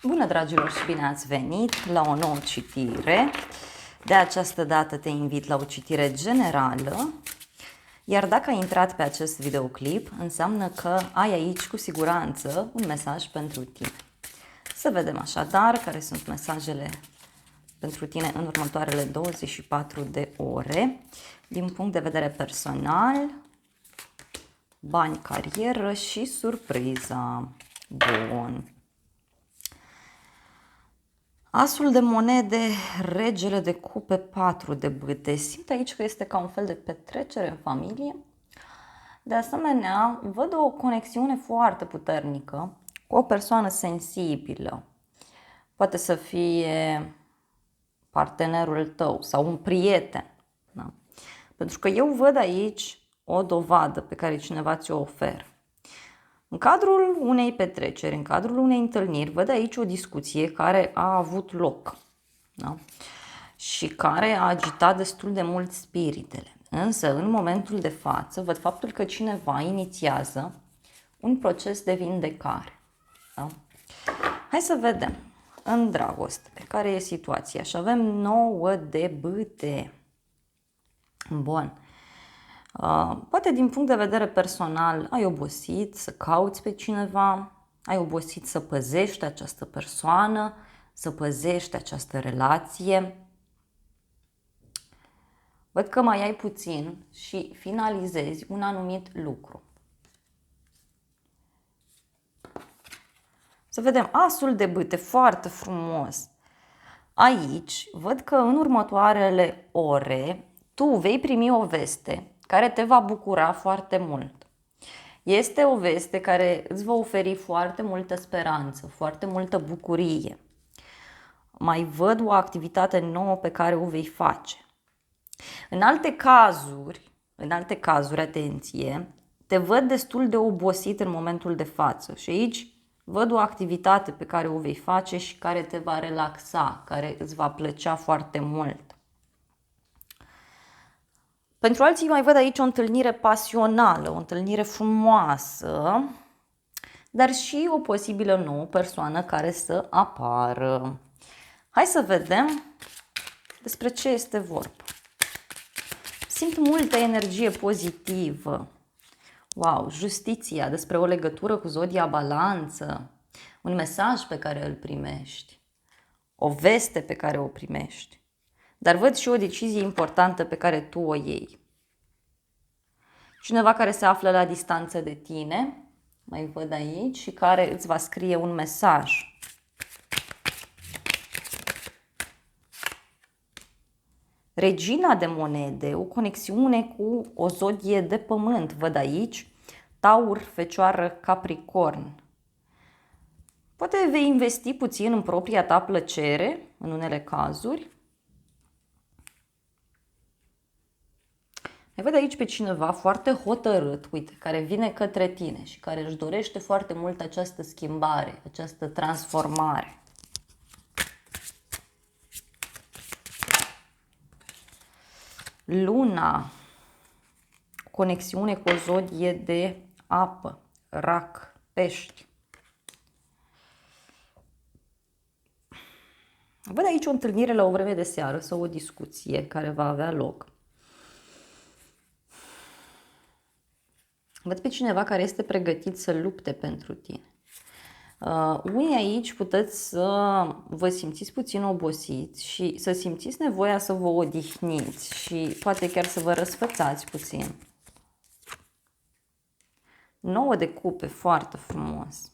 Bună, dragilor, și bine ați venit la o nouă citire. De această dată te invit la o citire generală, iar dacă ai intrat pe acest videoclip, înseamnă că ai aici cu siguranță un mesaj pentru tine. Să vedem așadar care sunt mesajele pentru tine în următoarele 24 de ore, din punct de vedere personal, bani, carieră și surpriza. Bun. Asul de monede, regele de cupe, 4 de bâte. Simt aici că este ca un fel de petrecere în familie. De asemenea, văd o conexiune foarte puternică cu o persoană sensibilă. Poate să fie partenerul tău sau un prieten. Da? Pentru că eu văd aici o dovadă pe care cineva ți-o oferă. În cadrul unei petreceri, în cadrul unei întâlniri, văd aici o discuție care a avut loc, da? Și care a agitat destul de mult spiritele. Însă, în momentul de față, văd faptul că cineva inițiază un proces de vindecare. Da? Hai să vedem în dragoste care e situația. Și avem 9 de bâte. Bun. Poate din punct de vedere personal ai obosit să cauți pe cineva, ai obosit să păzești această persoană, să păzești această relație. Văd că mai ai puțin și finalizezi un anumit lucru. Să vedem asul de bâte, foarte frumos. Aici văd că în următoarele ore tu vei primi o veste care te va bucura foarte mult. Este o veste care îți va oferi foarte multă speranță, foarte multă bucurie. Mai văd o activitate nouă pe care o vei face. În alte cazuri, atenție, te văd destul de obosit în momentul de față și aici văd o activitate pe care o vei face și care te va relaxa, care îți va plăcea foarte mult. Pentru alții mai văd aici o întâlnire pasională, o întâlnire frumoasă, dar și o posibilă nouă persoană care să apară. Hai să vedem despre ce este vorba. Simt multă energie pozitivă. Wow, justiția, despre o legătură cu zodia Balanță, un mesaj pe care îl primești, o veste pe care o primești. Dar văd și o decizie importantă pe care tu o iei. Cineva care se află la distanță de tine, mai văd aici, și care îți va scrie un mesaj. Regina de monede, o conexiune cu o zodie de pământ, văd aici, Taur, Fecioară, Capricorn. Poate vei investi puțin în propria ta plăcere, în unele cazuri. Mai văd aici pe cineva foarte hotărât, uite, care vine către tine și care își dorește foarte mult această schimbare, această transformare. Luna, conexiune cu o zodie de apă, Rac, Pești. Văd aici o întâlnire la o vreme de seară sau o discuție care va avea loc. Văd pe cineva care este pregătit să lupte pentru tine. Unii aici puteți să vă simțiți puțin obosiți și să simțiți nevoia să vă odihniți și poate chiar să vă răsfățați puțin. 9 de cupe, foarte frumos.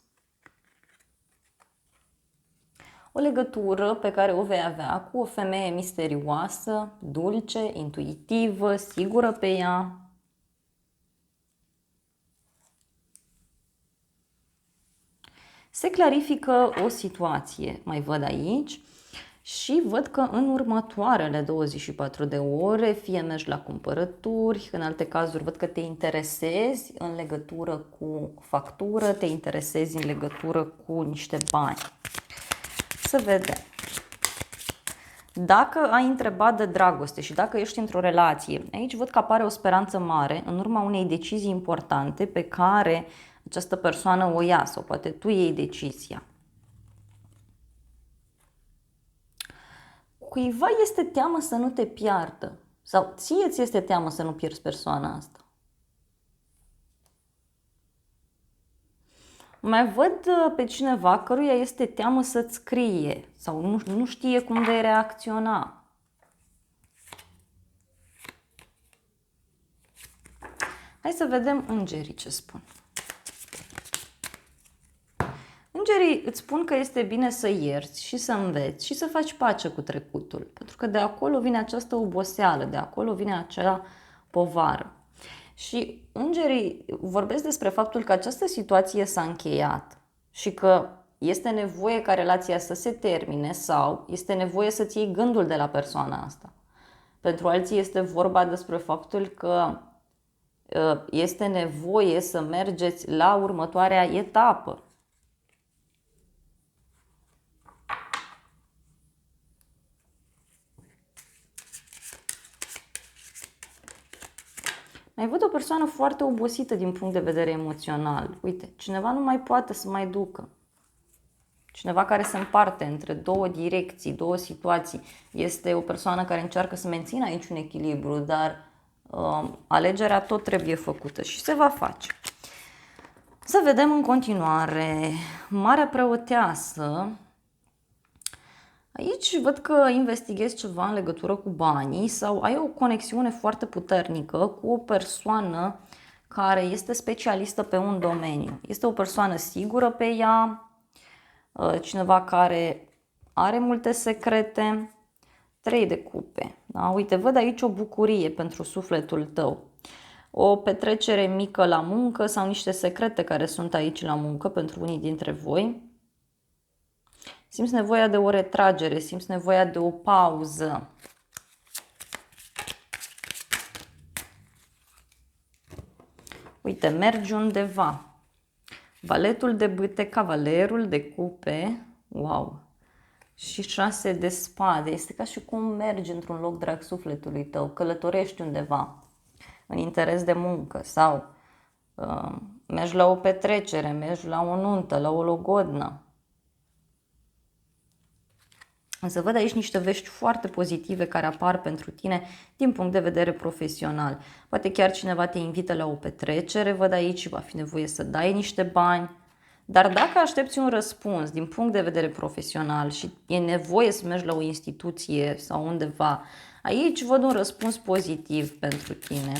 O legătură pe care o vei avea cu o femeie misterioasă, dulce, intuitivă, sigură pe ea. Se clarifică o situație, mai văd aici, și văd că în următoarele 24 de ore fie mergi la cumpărături, în alte cazuri văd că te interesezi în legătură cu factură, te interesezi în legătură cu niște bani. Să vedem. Dacă ai întrebat de dragoste și dacă ești într-o relație, aici văd că apare o speranță mare în urma unei decizii importante pe care această persoană o ia sau poate tu iei decizia. cuiva este teamă să nu te piardă. Sau ție ți este teamă să nu pierzi persoana asta. Mai văd pe cineva căruia este teamă să-ți scrie sau nu știe cum vei reacționa. Hai să vedem îngerii ce spun. Îngerii îți spun că este bine să ierți și să înveți și să faci pace cu trecutul, pentru că de acolo vine această oboseală, de acolo vine acea povară. Și îngerii vorbesc despre faptul că această situație s-a încheiat și că este nevoie ca relația să se termine sau este nevoie să-ți iei gândul de la persoana asta. Pentru alții este vorba despre faptul că este nevoie să mergeți la următoarea etapă. Mai văd o persoană foarte obosită din punct de vedere emoțional. Uite, cineva nu mai poate să mai ducă. Cineva care se împarte între două direcții, două situații. Este o persoană care încearcă să mențină aici un echilibru, dar alegerea tot trebuie făcută și se va face. Să vedem în continuare. Marea Preoteasă. Aici văd că investighezi ceva în legătură cu banii sau ai o conexiune foarte puternică cu o persoană care este specialistă pe un domeniu. Este o persoană sigură pe ea, cineva care are multe secrete. 3 de cupe. Da? Uite, văd aici o bucurie pentru sufletul tău. O petrecere mică la muncă sau niște secrete care sunt aici la muncă pentru unii dintre voi. Simți nevoia de o retragere, simți nevoia de o pauză. Uite, mergi undeva. Valetul de bâte, cavalerul de cupe, wow, și 6 de spade. Este ca și cum mergi într-un loc drag sufletului tău, călătorești undeva în interes de muncă sau mergi la o petrecere, mergi la o nuntă, la o logodnă. Însă văd aici niște vești foarte pozitive care apar pentru tine din punct de vedere profesional. Poate chiar cineva te invită la o petrecere, văd aici, va fi nevoie să dai niște bani. Dar dacă aștepți un răspuns din punct de vedere profesional și e nevoie să mergi la o instituție sau undeva, aici văd un răspuns pozitiv pentru tine.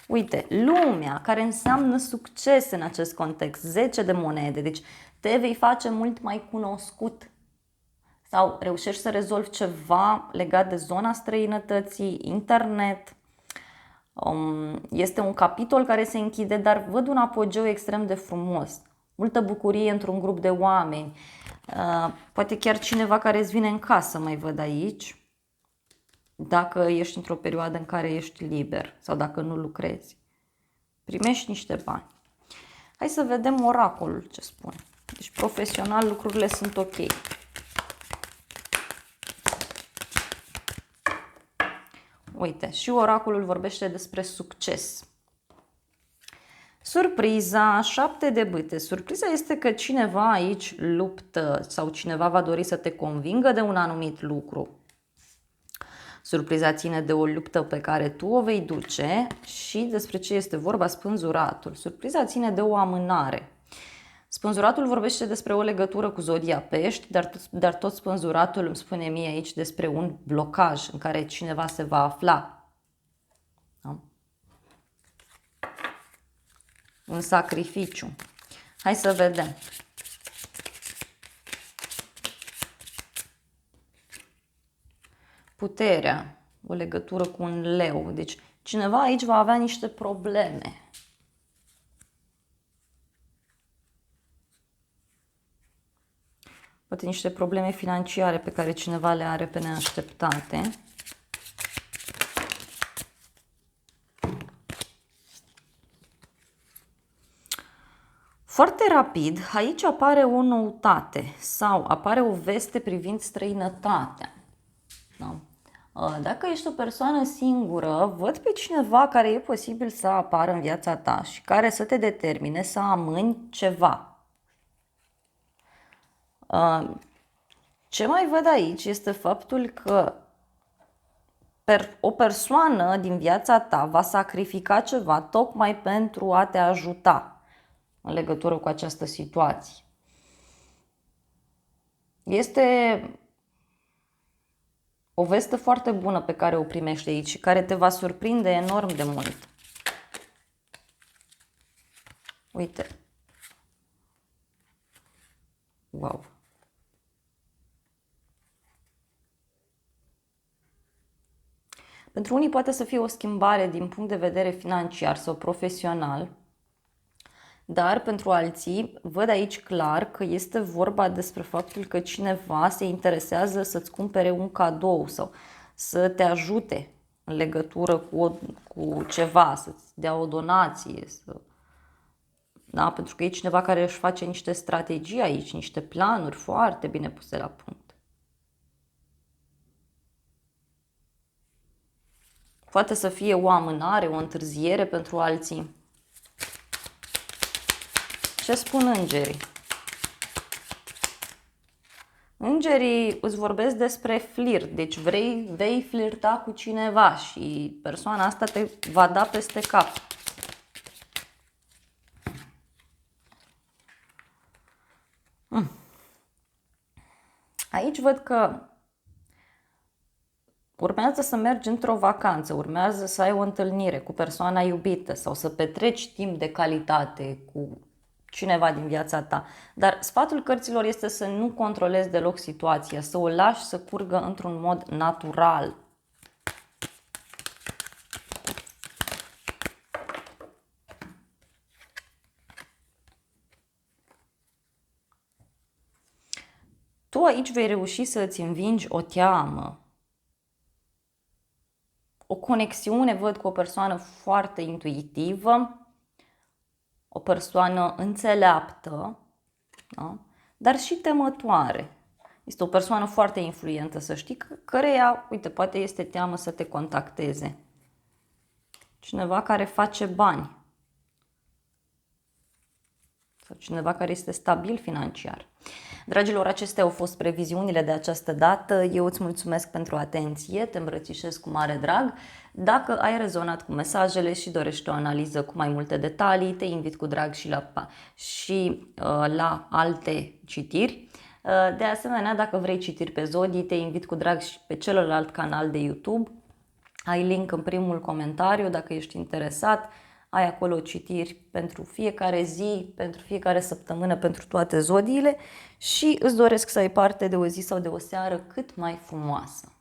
Uite, lumea, care înseamnă succes în acest context, 10 de monede, deci te vei face mult mai cunoscut sau reușești să rezolvi ceva legat de zona străinătății, internet. Este un capitol care se închide, dar văd un apogeu extrem de frumos, multă bucurie într-un grup de oameni, poate chiar cineva care îți vine în casă, mai văd aici. Dacă ești într-o perioadă în care ești liber sau dacă nu lucrezi, primești niște bani. Hai să vedem oracolul ce spune. Deci profesional lucrurile sunt ok. Uite, și oracolul vorbește despre succes. Surpriza, 7 de bâte. Surpriza este că cineva aici luptă sau cineva va dori să te convingă de un anumit lucru. Surpriza ține de o luptă pe care tu o vei duce și despre ce este vorba spânzuratul. Surpriza ține de o amânare. Spânzuratul vorbește despre o legătură cu zodia Pești, dar tot spânzuratul îmi spune mie aici despre un blocaj în care cineva se va afla. Da? Un sacrificiu. Hai să vedem. Puterea, o legătură cu un leu. Deci cineva aici va avea niște probleme. Poate niște probleme financiare pe care cineva le are pe neașteptate. Foarte rapid, aici apare o noutate sau apare o veste privind străinătatea. Da? Dacă ești o persoană singură, văd pe cineva care e posibil să apară în viața ta și care să te determine să amâni ceva. Ce mai văd aici este faptul că o persoană din viața ta va sacrifica ceva tocmai pentru a te ajuta în legătură cu această situație. Este o veste foarte bună pe care o primești aici și care te va surprinde enorm de mult. Uite. Wow. Pentru unii poate să fie o schimbare din punct de vedere financiar sau profesional, dar pentru alții văd aici clar că este vorba despre faptul că cineva se interesează să-ți cumpere un cadou sau să te ajute în legătură cu ceva, să-ți dea o donație. Da? Pentru că e cineva care își face niște strategii aici, niște planuri foarte bine puse la punct. Poate să fie o amânare, o întârziere pentru alții. Ce spun îngerii? Îngerii îți vorbesc despre flirt, deci vei flirta cu cineva și persoana asta te va da peste cap. Aici văd că urmează să mergi într-o vacanță, urmează să ai o întâlnire cu persoana iubită sau să petreci timp de calitate cu cineva din viața ta. Dar sfatul cărților este să nu controlezi deloc situația, să o lași să curgă într-un mod natural. Tu aici vei reuși să îți învingi o teamă, o conexiune, văd, cu o persoană foarte intuitivă, o persoană înțeleaptă, da? Dar și temătoare. Este o persoană foarte influentă, să știi, căreia, uite, poate este teamă să te contacteze. Cineva care face bani. Sau cineva care este stabil financiar. Dragilor, acestea au fost previziunile de această dată. Eu îți mulțumesc pentru atenție, te îmbrățișez cu mare drag. Dacă ai rezonat cu mesajele și dorești o analiză cu mai multe detalii, te invit cu drag și la alte citiri. De asemenea, dacă vrei citiri pe zodii, te invit cu drag și pe celălalt canal de YouTube. Ai link în primul comentariu dacă ești interesat. Ai acolo citiri pentru fiecare zi, pentru fiecare săptămână, pentru toate zodiile și îți doresc să ai parte de o zi sau de o seară cât mai frumoasă.